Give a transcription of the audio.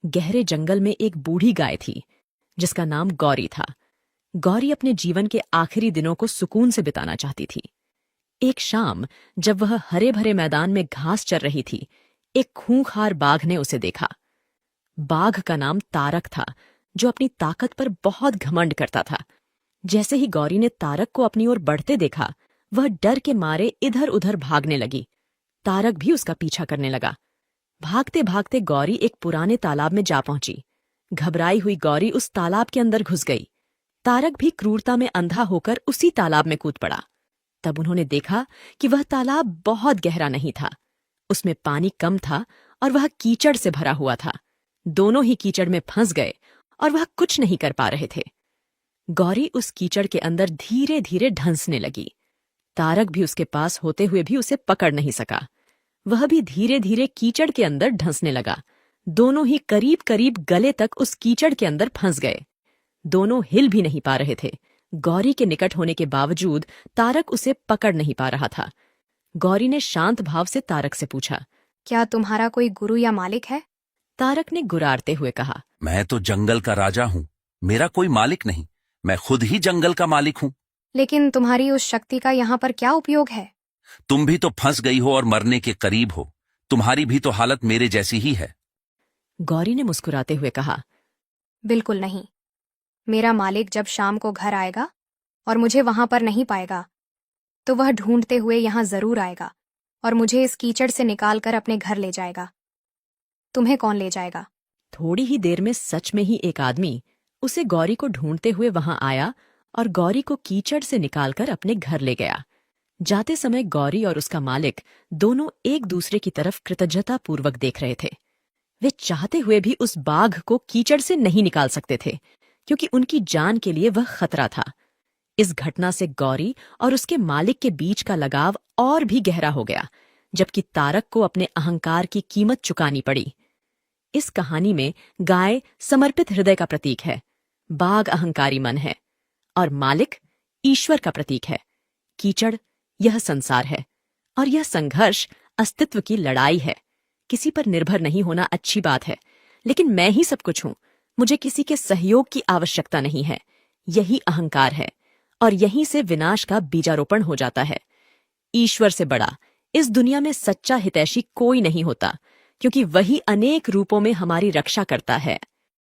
गहरे जंगल में एक बूढ़ी गाय थी जिसका नाम गौरी था। गौरी अपने जीवन के आखिरी दिनों को सुकून से बिताना चाहती थी। एक शाम जब वह हरे भरे मैदान में घास चर रही थी, एक खूंखार बाघ ने उसे देखा। बाघ का नाम तारक था, जो अपनी ताकत पर बहुत घमंड करता था। जैसे ही गौरी ने तारक को अपनी ओर बढ़ते देखा, वह डर के मारे इधर उधर भागने लगी। तारक भी उसका पीछा करने लगा। भागते भागते गौरी एक पुराने तालाब में जा पहुंची। घबराई हुई गौरी उस तालाब के अंदर घुस गई। तारक भी क्रूरता में अंधा होकर उसी तालाब में कूद पड़ा। तब उन्होंने देखा कि वह तालाब बहुत गहरा नहीं था। उसमें पानी कम था और वह कीचड़ से भरा हुआ था। दोनों ही कीचड़ में फंस गए और वह कुछ नहीं कर पा रहे थे। गौरी उस कीचड़ के अंदर धीरे धीरे ढंसने लगी। तारक भी उसके पास होते हुए भी उसे पकड़ नहीं सका। वह भी धीरे धीरे कीचड़ के अंदर ढंसने लगा। दोनों ही करीब करीब गले तक उस कीचड़ के अंदर फंस गए। दोनों हिल भी नहीं पा रहे थे। गौरी के निकट होने के बावजूद तारक उसे पकड़ नहीं पा रहा था। गौरी ने शांत भाव से तारक से पूछा, क्या तुम्हारा कोई गुरु या मालिक है? तारक ने गुर्राते हुए कहा, मैं तो जंगल का राजा हूँ, मेरा कोई मालिक नहीं, मैं खुद ही जंगल का मालिक हूँ। लेकिन तुम्हारी उस शक्ति का यहाँ पर क्या उपयोग है? तुम भी तो फंस गई हो और मरने के करीब हो। तुम्हारी भी तो हालत मेरे जैसी ही है। गौरी ने मुस्कुराते हुए कहा, बिल्कुल नहीं। मेरा मालिक जब शाम को घर आएगा और मुझे वहां पर नहीं पाएगा, तो वह ढूंढते हुए यहाँ जरूर आएगा और मुझे इस कीचड़ से निकालकर अपने घर ले जाएगा। तुम्हें कौन ले जाएगा? थोड़ी ही देर में सच में ही एक आदमी उसे गौरी को ढूंढते हुए वहां आया और गौरी को कीचड़ से निकालकर अपने घर ले गया। जाते समय गौरी और उसका मालिक दोनों एक दूसरे की तरफ कृतज्ञतापूर्वक देख रहे थे। वे चाहते हुए भी उस बाघ को कीचड़ से नहीं निकाल सकते थे, क्योंकि उनकी जान के लिए वह खतरा था। इस घटना से गौरी और उसके मालिक के बीच का लगाव और भी गहरा हो गया, जबकि तारक को अपने अहंकार की कीमत चुकानी पड़ी। इस कहानी में गाय समर्पित हृदय का प्रतीक है, बाघ अहंकारी मन है और मालिक ईश्वर का प्रतीक है। कीचड़ यह संसार है और यह संघर्ष अस्तित्व की लड़ाई है। किसी पर निर्भर नहीं होना अच्छी बात है, लेकिन मैं ही सब कुछ हूं, मुझे किसी के सहयोग की आवश्यकता नहीं है। यही अहंकार है और यहीं से विनाश का बीजारोपण हो जाता है। ईश्वर से बड़ा इस दुनिया में सच्चा हितैषी कोई नहीं होता, क्योंकि वही अनेक रूपों में हमारी रक्षा करता है।